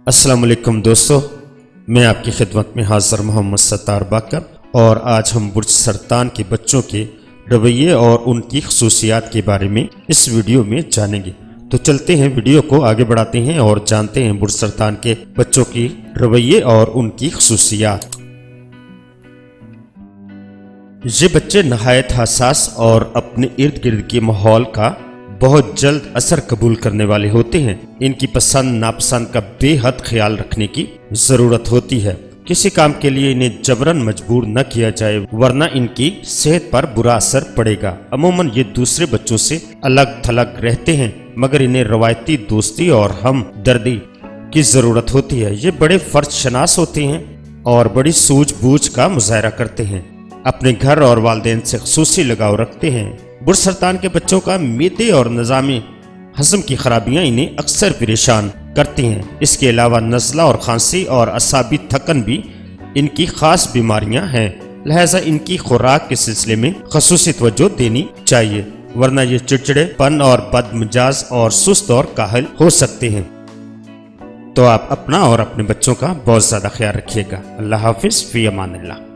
अस्सलाम वालेकुम दोस्तों, मैं आपकी खिदमत में हाज़िर मोहम्मद सत्तार बाकर और आज हम बुर्ज सरतान के बच्चों के रवैये और उनकी खसूसियात के बारे में इस वीडियो में जानेंगे। तो चलते हैं, वीडियो को आगे बढ़ाते हैं और जानते हैं बुर्ज सरतान के बच्चों की रवैये और उनकी खसूसियात। ये बच्चे नहायत हसास और अपने इर्द गिर्द के माहौल का बहुत जल्द असर कबूल करने वाले होते हैं। इनकी पसंद नापसंद का बेहद ख्याल रखने की जरूरत होती है। किसी काम के लिए इन्हें जबरन मजबूर न किया जाए, वरना इनकी सेहत पर बुरा असर पड़ेगा। अमूमन ये दूसरे बच्चों से अलग थलग रहते हैं, मगर इन्हें रवायती दोस्ती और हमदर्दी की जरूरत होती है। ये बड़े फर्ज शनास होते हैं और बड़ी सूझबूझ का मुजाहरा करते हैं। अपने घर और वालिदैन से खुसूसी लगाव रखते हैं। बुर्ज सरतान के बच्चों का मैदे और निज़ामी हज़म की खराबियां इन्हें अक्सर परेशान करती हैं। इसके अलावा नज़ला और खांसी और असाबी थकन भी इनकी खास बीमारियां हैं। लिहाजा इनकी खुराक के सिलसिले में खसूसी तवज्जो देनी चाहिए, वरना ये चिड़चिड़ेपन और बदमिजाज और सुस्त और काहिल हो सकते हैं। तो आप अपना और अपने बच्चों का बहुत ज़्यादा ख्याल रखिएगा। अल्लाह हाफिज़, फ़ी अमानिल्लाह।